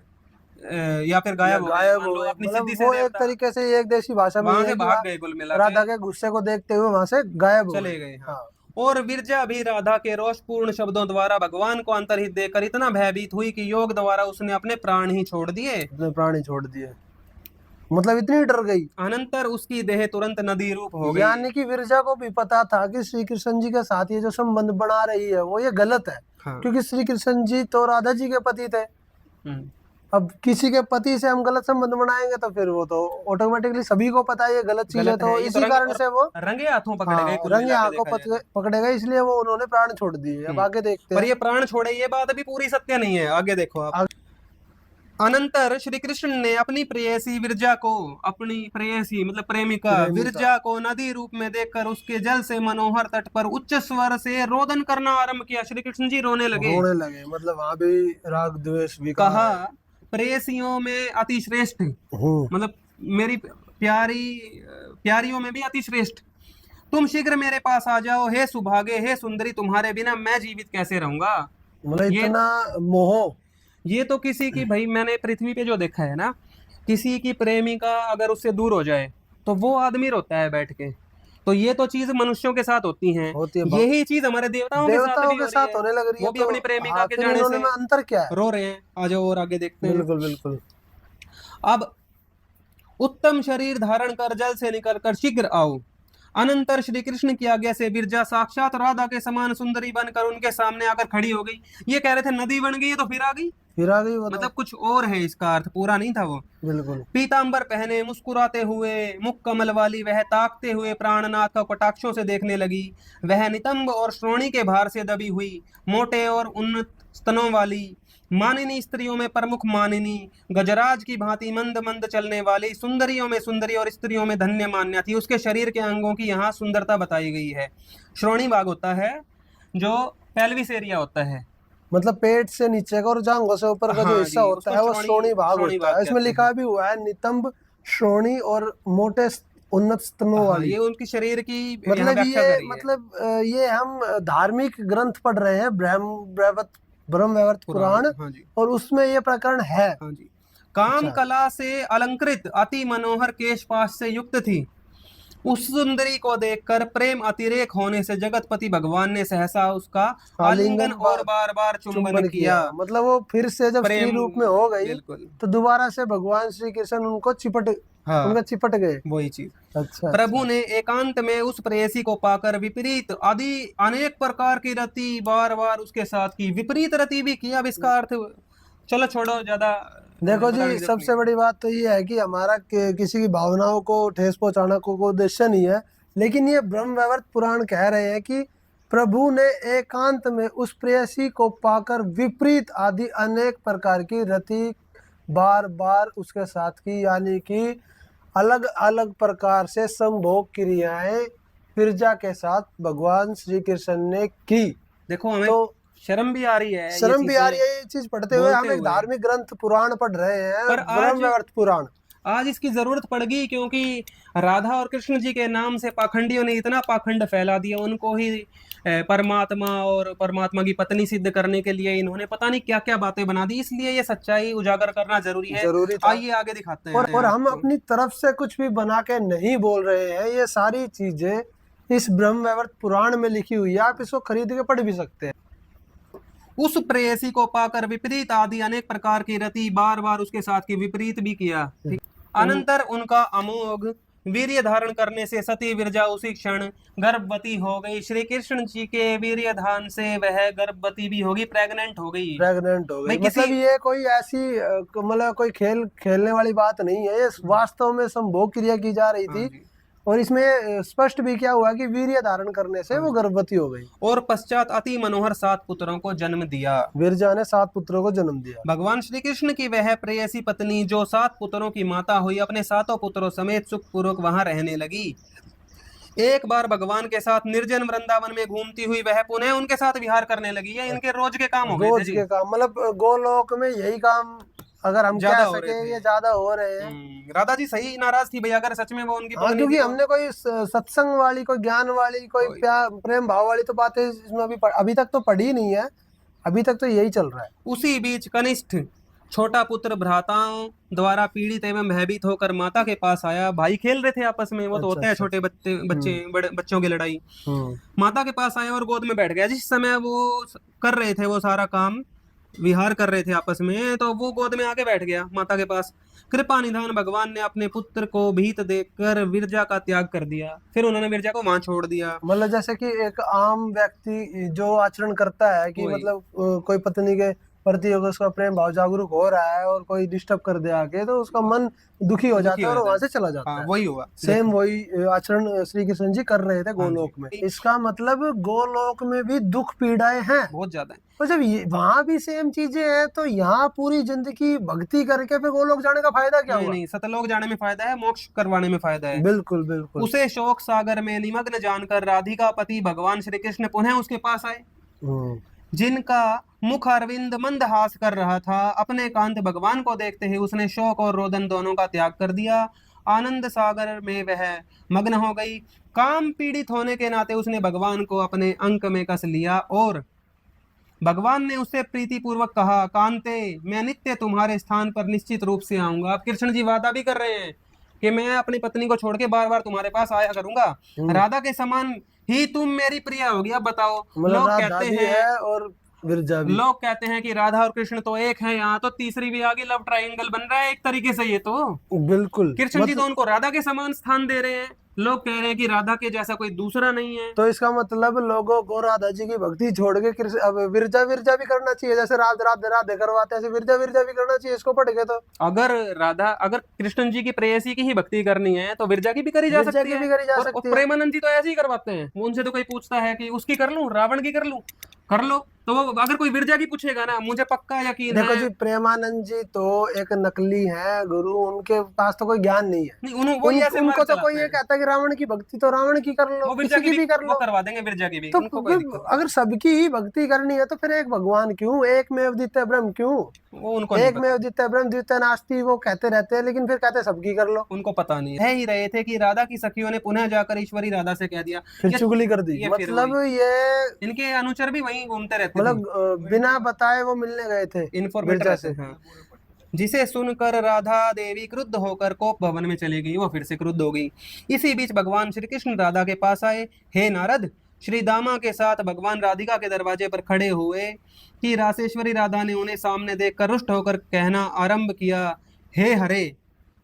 Speaker 9: या फिर गायब हो गए। अपनी
Speaker 10: मतलब
Speaker 9: सिद्धि से
Speaker 10: वो एक तरीके से एक देशी भाषा में
Speaker 9: वहां
Speaker 10: ये
Speaker 9: से
Speaker 10: है कि
Speaker 9: भाग गए, कुल मिला
Speaker 10: राधा के गुस्से को देखते हुए वहां से गायब हो
Speaker 9: चले गए। हाँ। और विरजा भी राधा के रोषपूर्ण शब्दों द्वारा भगवान को अंतर्हित देखकर इतना भयभीत हुई कि योग द्वारा उसने अपने प्राण ही छोड़ दिए।
Speaker 10: अपने प्राण ही छोड़ दिए, मतलब इतनी डर गई।
Speaker 9: अनंतर उसकी देह तुरंत नदी रूप हो गई।
Speaker 10: यानी कि विरजा को भी पता था कि श्री कृष्ण जी के साथ ये जो संबंध बना रही है वो ये गलत है।
Speaker 9: हाँ।
Speaker 10: क्योंकि श्री कृष्ण जी तो राधा जी के पति थे। अब किसी के पति से हम गलत संबंध बनाएंगे तो फिर वो तो ऑटोमेटिकली सभी को पता है ये गलत चीज है। तो इसी कारण से वो
Speaker 9: रंगे हाथों पकड़े गए,
Speaker 10: रंगे हाथों पकड़े गए, इसलिए वो उन्होंने प्राण छोड़ दिए। अब आगे देखते हैं।
Speaker 9: पर ये प्राण छोड़े ये बात भी पूरी सत्य नहीं है। आगे देखो आप। अनंतर श्री कृष्ण ने अपनी प्रेयसी विरजा को, अपनी प्रेयसी मतलब प्रेमिका विरजा को नदी रूप में देखकर उसके जल से मनोहर तट पर उच्च स्वर से रोदन करना आरंभ किया। श्री कृष्ण जी रोने लगे।
Speaker 10: मतलब वहां भी राग द्वेष भी
Speaker 9: कहा, प्रेयसियों में अति श्रेष्ठ, मतलब मेरी प्यारियों में भी अति श्रेष्ठ, तुम शीघ्र मेरे पास आ जाओ। हे सुभागे, हे सुंदरी, तुम्हारे बिना मैं जीवित कैसे रहूंगा।
Speaker 10: मतलब इतना मोह।
Speaker 9: ये तो किसी की, भाई मैंने पृथ्वी पे जो देखा है ना, किसी की प्रेमिका अगर उससे दूर हो जाए तो वो आदमी रोता है बैठ के। तो ये तो चीज मनुष्यों के साथ होती है। यही चीज हमारे देवताओं के साथ होने लग रही है। वो भी अपनी प्रेमिका के जाने से
Speaker 10: अंतर क्या है?
Speaker 9: रो रहे हैं। आ जाओ और आगे देखते हैं।
Speaker 10: बिल्कुल बिल्कुल।
Speaker 9: अब उत्तम शरीर धारण कर जल से निकलकर शीघ्र आओ। अनंतर श्री कृष्ण की आज्ञा से विरजा साक्षात राधा के समान सुंदरी बनकर उनके सामने आकर खड़ी हो गई। ये कह रहे थे नदी बन गई है तो फिर आ गई, मतलब कुछ और है, इसका अर्थ पूरा नहीं था वो।
Speaker 10: बिल्कुल।
Speaker 9: पीतांबर पहने, मुस्कुराते हुए, मुख कमल वाली वह ताकते हुए प्राणनाथ को कटाक्षों से देखने लगी। वह नितंब और श्रोणी के भार से दबी हुई, मोटे और उन्नत स्तनों वाली, मानिनी स्त्रियों में प्रमुख मानिनी, गजराज की भांति मंद मंद चलने वाली, सुंदरियों में सुंदरी और स्त्रियों में धन्य मान्या थी। उसके शरीर के अंगों की यहाँ सुंदरता बताई गई है। श्रोणी भाग होता है जो पेल्विस एरिया होता है,
Speaker 10: मतलब पेट से नीचे का और जांघों से ऊपर का जो हिस्सा होता है वो श्रोणी भाग होता है। इसमें लिखा भी हुआ है नितंब, श्रोणी और मोटे उन्नत स्तनों वाली।
Speaker 9: ये उनकी शरीर की
Speaker 10: मतलब ये हम धार्मिक ग्रंथ पढ़ रहे हैं, ब्रह्मवैवर्त पुराण, और उसमें ये प्रकरण है।
Speaker 9: काम कला से अलंकृत अति मनोहर केशपाश से युक्त थी। उस सुंदरी को देखकर प्रेम अतिरेक होने से जगतपति भगवान ने सहसा उसका आलिंगन और बार बार चुंबन किया।
Speaker 10: मतलब वो फिर से जब स्त्री रूप में हो गई तो दोबारा से भगवान श्री कृष्ण उनको चिपट गए।
Speaker 9: वही चीज।
Speaker 10: अच्छा।
Speaker 9: प्रभु ने एकांत में उस प्रेयसी को पाकर विपरीत आदि अनेक प्रकार की रति बार बार उसके साथ की, विपरीत रति भी किया। अब इसका अर्थ चलो छोड़ो, ज्यादा
Speaker 10: देखो जी, सबसे बड़ी बात तो ये है कि हमारा किसी की भावनाओं को ठेस पहुंचाना को उद्देश्य नहीं है, लेकिन ये ब्रह्मवैवर्त पुराण कह रहे हैं कि प्रभु ने एकांत में उस प्रेयसी को पाकर विपरीत आदि अनेक प्रकार की रति बार बार उसके साथ की, यानी कि अलग अलग प्रकार से संभोग क्रियाएं विरजा के साथ भगवान श्री कृष्ण ने की।
Speaker 9: देखो हमें तो शर्म भी आ रही है,
Speaker 10: ये चीज पढ़ते हुए। हम एक धार्मिक ग्रंथ पुराण पढ़ रहे हैं, ब्रह्मवैवर्त पुराण।
Speaker 9: आज इसकी जरूरत पड़ गई क्योंकि राधा और कृष्ण जी के नाम से पाखंडियों ने इतना पाखंड फैला दिया। उनको ही परमात्मा और परमात्मा की पत्नी सिद्ध करने के लिए इन्होंने पता नहीं क्या क्या बातें बना दी। इसलिए ये सच्चाई उजागर करना जरूरी है। आइए आगे दिखाते हैं।
Speaker 10: और हम अपनी तरफ से कुछ भी बना के नहीं बोल रहे हैं। ये सारी चीजें इस ब्रह्म वैवर्त पुराण में लिखी हुई है, आप इसको खरीद के पढ़ भी सकते हैं।
Speaker 9: उस प्रेयसी को पाकर विपरीत आदि अनेक प्रकार की रति, बार बार उसके साथ की विपरीत भी किया। ठीक। अनंतर उनका अमोघ वीर्य धारण करने से सती विरजा उसी क्षण गर्भवती हो गई। श्री कृष्ण जी के वीर्य धारण से वह गर्भवती भी होगी, प्रेग्नेंट हो गई।
Speaker 10: प्रेग्नेंट हो गई।
Speaker 9: भाई
Speaker 10: मतलब ये कोई ऐसी मतलब कोई खेलने वाली बात नहीं है, ये वास्तव में संभोग क्रिया की जा रही थी। और इसमें स्पष्ट भी क्या हुआ कि वीर्य धारण करने से वो गर्भवती हो गई
Speaker 9: और पश्चात अति मनोहर 7 पुत्रों को जन्म दिया।
Speaker 10: विरजा ने 7 पुत्रों को जन्म दिया।
Speaker 9: भगवान श्री कृष्ण की वह प्रेयसी पत्नी जो 7 पुत्रों की माता हुई, अपने 7 पुत्रों समेत सुखपूर्वक वहां रहने लगी। एक बार भगवान के साथ निर्जन वृंदावन में घूमती हुई वह पुनः उनके साथ विहार करने लगी। ये इनके रोज के काम हो गए थे।
Speaker 10: रोज के काम, मतलब गोलोक में यही काम अगर हम कह सके ये ज्यादा हो रहे हैं।
Speaker 9: राधा जी सही नाराज थी भैया अगर सच में वो उनकी पत्नी
Speaker 10: क्योंकि हमने कोई सत्संग वाली, कोई ज्ञान वाली, कोई प्रेम भाव वाली तो बातें इसमें अभी तक तो पढ़ी नहीं है। अभी तक तो यही चल रहा है।
Speaker 9: उसी बीच कनिष्ठ छोटा पुत्र भ्राताओं द्वारा पीड़ित एवं भयभीत होकर माता के पास आया। भाई खेल रहे थे आपस में, वो तो होता है छोटे बड़े बच्चों की लड़ाई। माता के पास आया और गोद में बैठ गया। जिस समय वो कर रहे थे, वो सारा काम विहार कर रहे थे आपस में, तो वो गोद में आके बैठ गया माता के पास। कृपा निधान भगवान ने अपने पुत्र को भीत देकर विरजा का त्याग कर दिया। फिर उन्होंने विरजा को वहां छोड़ दिया।
Speaker 10: मतलब जैसे कि एक आम व्यक्ति जो आचरण करता है कि मतलब कोई पत्नी के प्रति अगर उसका प्रेम भाव जागरूक हो रहा है और कोई डिस्टर्ब कर दे आके, तो उसका मन दुखी हो जाता है और वहां से चला जाता है।
Speaker 9: वही हुआ,
Speaker 10: सेम वही आचरण श्री कृष्ण जी कर रहे थे गोलोक में। इसका मतलब गोलोक में भी दुख पीड़ाएं हैं
Speaker 9: बहुत ज्यादा।
Speaker 10: और जब वहां भी सेम चीजें हैं, तो यहाँ पूरी जिंदगी भक्ति करके फिर गोलोक जाने का फायदा क्या हुआ?
Speaker 9: नहीं, सतलोक जाने में फायदा है, मोक्ष करवाने में फायदा है।
Speaker 10: बिल्कुल बिल्कुल।
Speaker 9: उसे शोक सागर में निमग्न जानकर राधिका पति भगवान श्री कृष्ण पुनः उसके पास आए, जिनका मुख अरविंद मंदहास कर रहा था। अपने कांत भगवान को देखते ही उसने शोक और रोदन दोनों का त्याग कर दिया। आनंद सागर में वह मग्न हो गई। काम पीड़ित होने के नाते उसने भगवान को अपने अंक में कस लिया और भगवान ने उससे प्रीति पूर्वक कहा, कांते मैं नित्य तुम्हारे स्थान पर निश्चित रूप से आऊंगा। अब कृष्ण जी वादा भी कर रहे हैं कि मैं अपनी पत्नी को छोड़ के बार बार तुम्हारे पास आया करूंगा। राधा के समान ही तुम मेरी प्रिया होगी। अब बताओ, लोग कहते हैं
Speaker 10: और विरजा भी,
Speaker 9: लोग कहते हैं कि राधा और कृष्ण तो एक हैं, यहाँ तो तीसरी भी आगे लव ट्रायंगल बन रहा है एक तरीके से। ये तो
Speaker 10: बिल्कुल
Speaker 9: कृष्ण जी तो उनको राधा के समान स्थान दे रहे हैं। लोग कह रहे हैं कि राधा के जैसा कोई दूसरा नहीं है।
Speaker 10: तो इसका मतलब लोगों को राधा जी की भक्ति छोड़ के अब विरजा विरजा भी करना चाहिए। जैसे राधे राधे राधे करवाते हैं, ऐसे विरजा विरजा भी करना चाहिए इसको पढ़ के। तो
Speaker 9: अगर कृष्ण जी की प्रेयसी की ही भक्ति करनी है तो विरजा की भी करी जा सकती है। और प्रेमानंद जी तो ऐसे ही करवाते हैं। उनसे तो कोई पूछता है कि उसकी कर लूं, रावण की कर लूं, कर लो। तो वो अगर कोई विरजा की पूछेगा ना, मुझे पक्का यकीन है।
Speaker 10: देखो जी, प्रेमानंद जी तो एक नकली है गुरु, उनके पास तो कोई ज्ञान नहीं है। उनको तो कोई ये कहता है कि रावण की भक्ति तो रावण की कर लो, किसी की भी कर लो,
Speaker 9: करवा देंगे विरजा की भी।
Speaker 10: तो अगर सबकी ही भक्ति करनी है तो फिर एक भगवान क्यों, एक में द्वितीय ब्रह्म क्यों?
Speaker 9: वो उनको
Speaker 10: एक में द्वितीय ब्रह्म द्वितीय नास्ति वो कहते रहते हैं, लेकिन फिर कहते हैं सबकी कर लो।
Speaker 9: उनको पता नहीं है ही रहे थे कि राधा की सखियों ने पुनः जाकर ईश्वरी राधा से कह दिया,
Speaker 10: फिर चुगली कर दी। मतलब ये
Speaker 9: इनके अनुचर भी वहीं घूमते रहते,
Speaker 10: मतलब बिना बताए वो मिलने गए थे
Speaker 9: इन्फॉर्मेटर से। हाँ। जिसे सुनकर राधा देवी क्रुद्ध होकर कोप भवन में चली गई। वो फिर से क्रुद्ध हो गई। इसी बीच भगवान श्री कृष्ण राधा के पास आए। हे नारद, श्री दामा के साथ भगवान राधिका के दरवाजे पर खड़े हुए कि रासेश्वरी राधा ने उन्हें सामने देखकर रुष्ट होकर कहना आरंभ किया, हे हरे,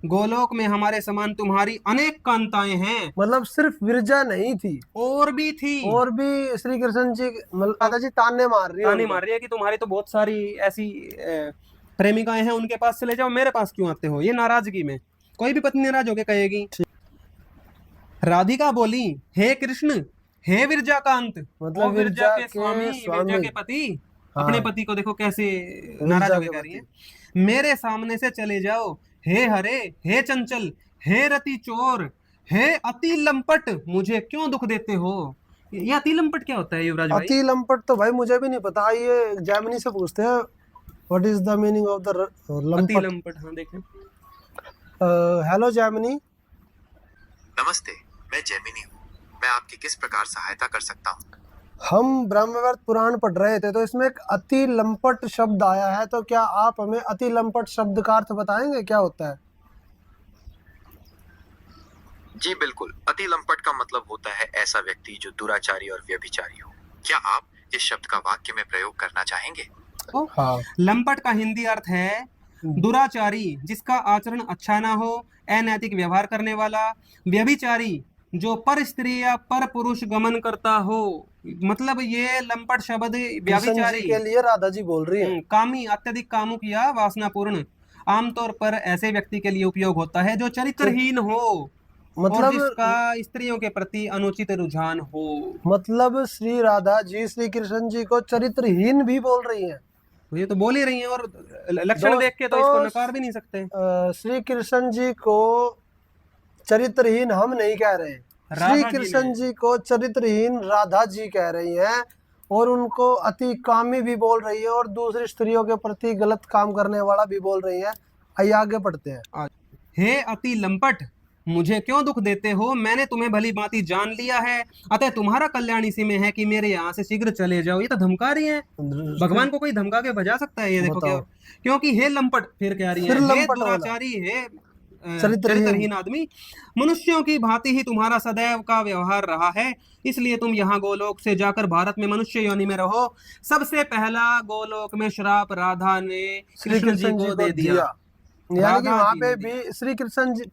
Speaker 9: गोलोक में हमारे समान तुम्हारी अनेक कांताएं हैं।
Speaker 10: मतलब सिर्फ विरजा नहीं थी,
Speaker 9: और भी थी,
Speaker 10: और भी श्री कृष्ण जी राधा जी ताने मार रही है
Speaker 9: कि तुम्हारी तो बहुत सारी ऐसी प्रेमिकाएं हैं, उनके पास चले जाओ, मेरे पास क्यों आते हो। ये नाराजगी में कोई भी पत्नी नाराज होकर कहेगी। राधिका बोली, हे कृष्ण, हे विरजाकांत, मतलब विरजा के स्वामी, विरजा के पति। अपने पति को देखो कैसे नाराज होकर कह रही है। मेरे सामने से चले जाओ। हे हरे, हे चंचल, हे रति चोर, हे अति लंपट, मुझे क्यों दुख देते हो। ये अति लंपट क्या होता है युवराज भाई?
Speaker 10: अति लंपट तो भाई मुझे भी नहीं पता, ये जैमिनी से पूछते हैं। What is the meaning of the लंपट?
Speaker 9: अति लंपट। हाँ देखें।
Speaker 10: Hello Gemini.
Speaker 11: नमस्ते, मैं जैमिनी हूँ। मैं आपकी किस प्रकार सहायता कर सकता हूँ?
Speaker 10: हम ब्रह्मवैवर्त पुराण पढ़ रहे थे, तो इसमें एक अति लंपट शब्द आया है, तो क्या आप हमें अति लंपट शब्द का अर्थ बताएंगे, क्या होता है?
Speaker 11: जी बिल्कुल, अति लंपट का मतलब होता है ऐसा व्यक्ति जो दुराचारी और व्यभिचारी हो। क्या आप इस शब्द का वाक्य में प्रयोग करना चाहेंगे?
Speaker 10: हाँ।
Speaker 9: लंपट का हिंदी अर्थ है दुराचारी, जिसका आचरण अच्छा ना हो, अनैतिक व्यवहार करने वाला। व्यभिचारी, जो पर स्त्री या पर पुरुष गमन करता हो। मतलब ये लंपट शब्द व्यभिचारी
Speaker 10: के लिए राधा जी बोल रही है।
Speaker 9: कामी, अत्यधिक कामुक या वासनापूर्ण, आमतौर पर ऐसे व्यक्ति के लिए उपयोग होता है जो चरित्रहीन हो, मतलब और जिसका स्त्रियों के प्रति अनुचित रुझान हो।
Speaker 10: मतलब श्री राधा जी श्री कृष्ण जी को चरित्रहीन भी बोल रही हैं।
Speaker 9: ये तो बोल ही रही हैं, और लक्षण देख के तो इसको नकार भी नहीं सकते।
Speaker 10: श्री कृष्ण जी को चरित्रहीन हम नहीं कह रहे, श्री कृष्ण जी को चरित्रहीन राधा जी कह रही हैं, और उनको अति कामी भी बोल रही है, और दूसरी स्त्रियों के प्रति गलत काम करने वाला भी बोल रही है। आइए आगे पढ़ते हैं।
Speaker 9: हे अति लंपट, मुझे क्यों दुख देते हो? मैंने तुम्हें भली भांति जान लिया है, अतः तुम्हारा कल्याण इसी में है कि मेरे यहाँ से शीघ्र चले जाओ। ये तो धमका रही है। भगवान को कोई धमका के बजा सकता है? ये देखो क्या, क्योंकि हे लंपट, फिर कह रही है हे दुराचारी, हे चरित्रहीन आदमी, मनुष्यों की भांति ही तुम्हारा सदैव का व्यवहार रहा है, इसलिए तुम यहाँ गोलोक से जाकर भारत में मनुष्य योनि में रहो। सबसे पहला गोलोक में श्राप राधा ने कृष्ण जी को दे दिया,
Speaker 10: यानी कि वहाँ पे भी श्री कृष्ण जी,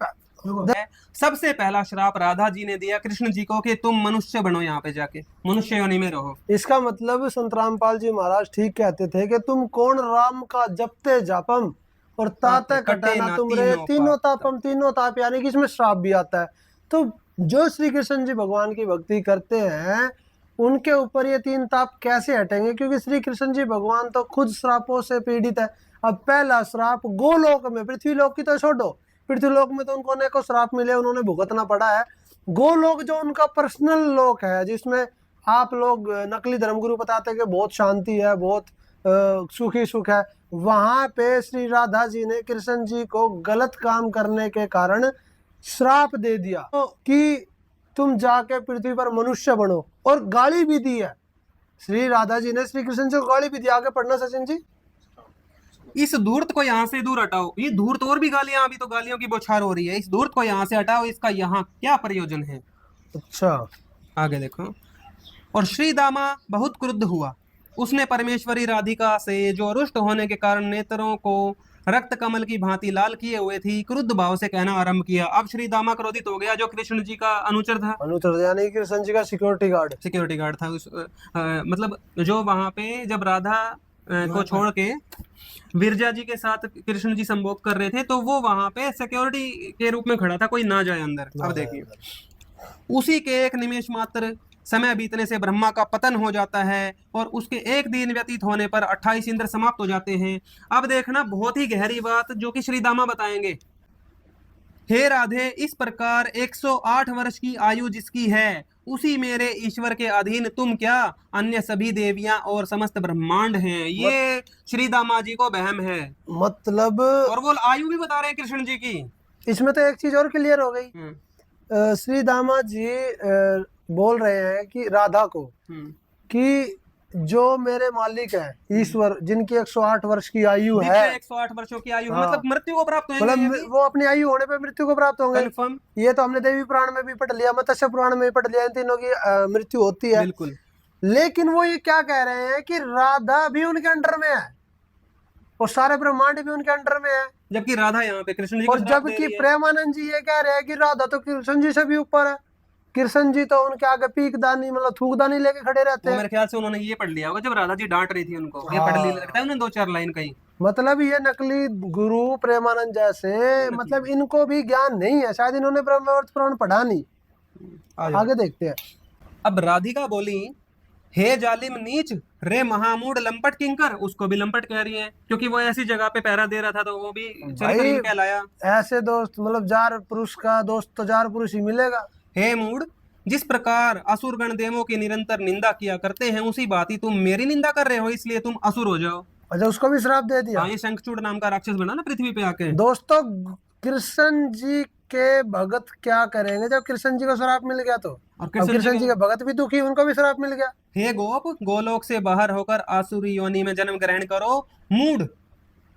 Speaker 9: सबसे पहला श्राप राधा जी ने दिया कृष्ण जी को कि तुम मनुष्य बनो, यहाँ पे जाके मनुष्य योनि में रहो।
Speaker 10: इसका मतलब संत रामपाल जी महाराज ठीक कहते थे कि तुम कौन राम का जपते जापम और ताते कटे ना तुमरे तीनों तापम, तीनों ताप, यानी कि इसमें श्राप भी आता है। तो जो श्री कृष्ण जी भगवान की भक्ति करते हैं उनके ऊपर ये तीन ताप कैसे हटेंगे? क्योंकि श्री कृष्ण जी भगवान तो खुद श्रापों से पीड़ित है। अब पहला श्राप गोलोक में, पृथ्वीलोक की तो छोड़ो, पृथ्वीलोक में तो उनको अनेकों श्राप मिले, उन्होंने भुगतना पड़ा है। गोलोक जो उनका पर्सनल लोक है, जिसमें आप लोग नकली धर्मगुरु बताते हैं कि बहुत शांति है, बहुत सुखी सुख है, वहां पे श्री राधा जी ने कृष्ण जी को गलत काम करने के कारण श्राप दे दिया तो कि तुम जाके पृथ्वी पर मनुष्य बनो, और गाली भी दी है। श्री राधा जी ने श्री कृष्ण जी को गाली भी दी। आगे पढ़ना सचिन जी।
Speaker 9: इस धूर्त को यहाँ से दूर हटाओ। ये धूर्त और भी गालियां, अभी तो गालियों की बौछार हो रही है। इस धूर्त को यहाँ से हटाओ, इसका यहाँ क्या प्रयोजन है?
Speaker 10: अच्छा,
Speaker 9: आगे देखो। और श्री दामा बहुत क्रुद्ध हुआ, उसने परमेश्वरी राधिका से, जो रुष्ट होने के कारण नेत्रों को रक्त कमल की भांति लाल किए हुए थी, क्रुद्ध भाव से कहना आरंभ किया। अब श्री दामा क्रोधित हो गया, जो कृष्ण जी का अनुचर था,
Speaker 10: अनुचर यानी कृष्ण जी का सिक्योरिटी गार्ड
Speaker 9: था उस मतलब जो वहां पे जब राधा को छोड़ के विरजा जी के साथ कृष्ण जी संभोग कर रहे थे, तो वो वहां पे सिक्योरिटी के रूप में खड़ा था, कोई ना जाए अंदर। अब देखिए, उसी के एक निमेष मात्र समय बीतने से ब्रह्मा का पतन हो जाता है, और उसके एक दिन व्यतीत होने पर 28 इंद्र समाप्त हो जाते हैं। अब देखना बहुत ही गहरी बात जो कि श्री दामा बताएंगे। हे राधे, इस प्रकार 108 वर्ष की आयु जिसकी है, उसी मेरे ईश्वर के अधीन तुम क्या, अन्य सभी देवियां और समस्त ब्रह्मांड हैं। ये श्री दामा जी को वहम है,
Speaker 10: मतलब,
Speaker 9: और वो आयु भी बता रहे हैं कृष्ण जी की।
Speaker 10: इसमें तो एक चीज और क्लियर हो गई। श्री दामा जी बोल रहे हैं कि राधा को कि जो मेरे मालिक है ईश्वर, जिनकी 108 वर्ष की आयु है,
Speaker 9: 108 वर्षों की आयु, मतलब मृत्यु को प्राप्त होंगे,
Speaker 10: मतलब वो अपनी आयु होने पे मृत्यु को प्राप्त होंगे। ये तो हमने देवी पुराण में भी पढ़ लिया, मत्स्य पुराण में भी पढ़ लिया, इन तीनों की मृत्यु होती है।
Speaker 9: बिल्कुल।
Speaker 10: लेकिन वो ये क्या कह रहे हैं कि राधा भी उनके अंडर में है और सारे ब्रह्मांड भी उनके अंडर में है,
Speaker 9: जबकि राधा यहाँ पे कृष्ण जी,
Speaker 10: और जबकि प्रेमानंद जी ये कह रहे हैं कि राधा तो कृष्ण जी से भी ऊपर है। कृष्ण जी तो उनके आगे पीकदानी, मतलब थूकदानी लेके खड़े रहते हैं।
Speaker 9: मेरे ख्याल से उन्होंने ये पढ़ लिया होगा जब राधा जी डांट रही थी उनको, ये पढ़ लिया लगता है उन्होंने 2-4 लाइन कही।
Speaker 10: मतलब ये नकली गुरु प्रेमानंद जैसे, मतलब इनको भी ज्ञान नहीं है, शायद इन्होंने ब्रह्मवैवर्त पुराण पढ़ा नहीं। आगे देखते हैं।
Speaker 9: अब राधिका बोली, हे जालिम नीच, रे महामूढ़ लंपट किंकर। उसको भी लंपट कह रही है, क्योंकि वो ऐसी जगह पे पहरा दे रहा था, तो वो भी चरित्रहीन कहलाया।
Speaker 10: ऐसे दोस्त, मतलब जार पुरुष का दोस्त तो जार पुरुष ही मिलेगा।
Speaker 9: हे मूढ़, जिस प्रकार असुर गण देवों की निरंतर निंदा किया करते हैं, उसी बात ही तुम मेरी निंदा कर रहे हो, इसलिए तुम असुर हो जाओ।
Speaker 10: अच्छा, उसको भी श्राप दे दिया।
Speaker 9: ये शंखचूड़ नाम का राक्षस बना ना पृथ्वी पे आके।
Speaker 10: दोस्तों, कृष्ण जी के भगत क्या करेंगे जब कृष्ण जी को श्राप मिल गया? तो और कृष्ण जी के भगत भी दुखी, उनको भी श्राप मिल गया।
Speaker 9: हे गोप, गोलोक से बाहर होकर आसुरी योनि में जन्म ग्रहण करो। मूढ़,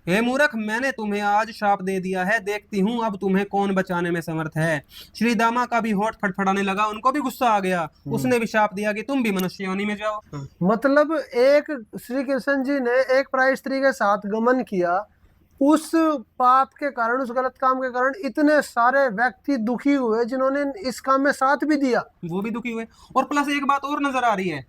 Speaker 9: हे मूर्ख, मैंने तुम्हें आज शाप दे दिया है, देखती हूँ अब तुम्हें कौन बचाने में समर्थ है। श्री दामा का भी होठ फड़फड़ाने लगा, उनको भी गुस्सा आ गया। उसने भी शाप दिया कि तुम भी मनुष्य योनि में जाओ।
Speaker 10: मतलब एक श्री कृष्ण जी ने एक पराई स्त्री के साथ गमन किया, उस पाप के कारण, उस गलत काम के कारण इतने सारे व्यक्ति दुखी हुए जिन्होंने इस काम में साथ भी दिया,
Speaker 9: वो भी दुखी हुए। और प्लस एक बात और नजर आ रही है,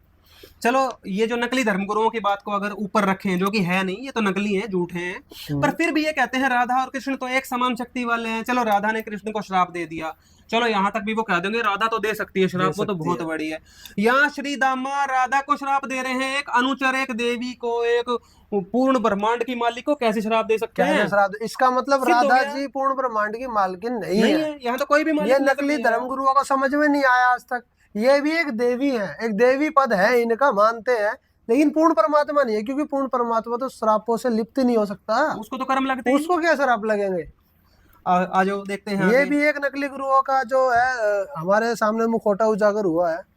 Speaker 9: चलो ये जो नकली धर्मगुरुओं की बात को अगर ऊपर रखें, जो कि है नहीं, ये तो नकली है, झूठे हैं, पर फिर भी ये कहते हैं राधा और कृष्ण तो एक समान शक्ति वाले हैं। चलो राधा ने कृष्ण को श्राप दे दिया, चलो यहाँ तक भी वो कह देंगे राधा तो दे सकती है श्राप, वो तो बहुत बड़ी है। यहाँ श्री दामा राधा को श्राप दे रहे हैं, एक अनुचर, एक देवी को, एक पूर्ण ब्रह्मांड की मालिक को कैसे श्राप दे सकते हैं?
Speaker 10: इसका मतलब राधा जी पूर्ण ब्रह्मांड की मालकिन नहीं है।
Speaker 9: यहाँ तो कोई भी
Speaker 10: ये नकली धर्मगुरुओं को समझ में नहीं आया आज तक। ये भी एक देवी है, एक देवी पद है इनका, मानते हैं, लेकिन पूर्ण परमात्मा नहीं है, क्योंकि पूर्ण परमात्मा तो श्रापों से लिप्त नहीं हो सकता।
Speaker 9: उसको तो कर्म लगते हैं,
Speaker 10: उसको क्या श्राप लगेंगे?
Speaker 9: आ जाओ देखते हैं।
Speaker 10: ये भी एक नकली गुरुओं का जो है हमारे सामने मुखौटा उजागर हुआ है।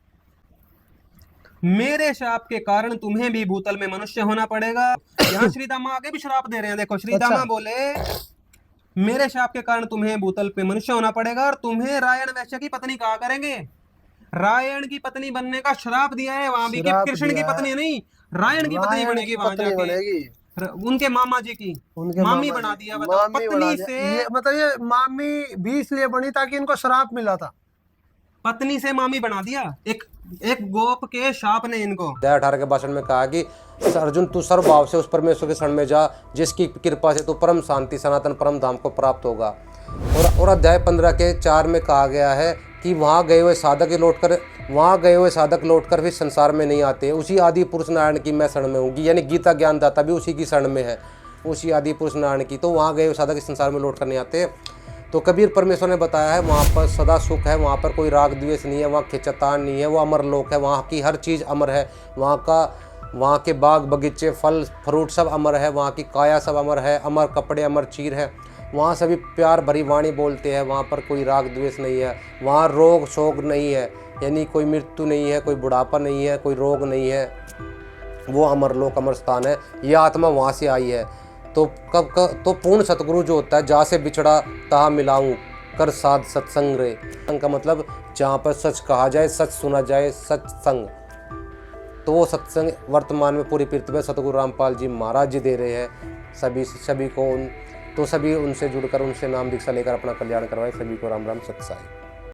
Speaker 9: मेरे शाप के कारण तुम्हें भी भूतल में मनुष्य होना पड़ेगा। यहाँ श्री दामा आगे भी श्राप दे रहे हैं, देखो श्री दामा बोले मेरे शाप के कारण तुम्हें भूतल पे मनुष्य होना पड़ेगा और तुम्हें रायण वैश्य की पत्नी कहा करेंगे। रायण की पत्नी बनने का श्राप दिया है वहां भी, कि कृष्ण की पत्नी नहीं, रायण की पत्नी बनेगी वहां जाके, उनके मामा जी की मामी बना दिया। बताओ, पत्नी से
Speaker 10: मतलब ये मामी भी इसलिए बनी ताकि इनको श्राप मिला था,
Speaker 9: पत्नी से मामी बना दिया। एक गोप के शाप ने इनको।
Speaker 1: 18 के भाषण में कहा कि अर्जुन तू सर्वभाव से उस परमेश्वर के शरण में जा, जिसकी कृपा से तू परम शांति सनातन परम धाम को प्राप्त होगा। और अध्याय 15 के 4 में कहा गया है कि वहाँ गए हुए साधक लौटकर फिर संसार में नहीं आते, उसी आदि पुरुष नारायण की मैं शरण में हूँ। यानी गीता ज्ञानदाता भी उसी की शरण में है, उसी आदि पुरुष नारायण की। तो वहाँ गए हुए साधक इस संसार में लौट कर नहीं आते। तो कबीर परमेश्वर ने बताया है वहाँ पर सदा सुख है, वहाँ पर कोई राग द्वेष नहीं है, वहाँ खिंचतान नहीं है, वो अमर लोक है, वहाँ की हर चीज़ अमर है, वहाँ के बाग बगीचे फल फ्रूट सब अमर है, वहाँ की काया सब अमर है, अमर कपड़े अमर चीर है, वहाँ सभी प्यार भरी वाणी बोलते हैं, वहाँ पर कोई राग द्वेष नहीं है, वहाँ रोग शोक नहीं है, यानी कोई मृत्यु नहीं है, कोई बुढ़ापा नहीं है, कोई रोग नहीं है, वो अमर लोक अमर स्थान है। ये आत्मा वहाँ से आई है। तो तो पूर्ण सतगुरु जो होता है, जहाँ से बिछड़ा तहाँ मिलाऊं कर साध सत्संग रे, का मतलब जहाँ पर सच कहा जाए, सच सुना जाए, सत्संग। तो वो सत्संग वर्तमान में पूरी पृथ्वी में सतगुरु रामपाल जी महाराज जी दे रहे हैं सभी को। तो सभी उनसे जुड़कर, उनसे नाम दीक्षा लेकर अपना कल्याण करवाए। सभी को राम राम सत्साई।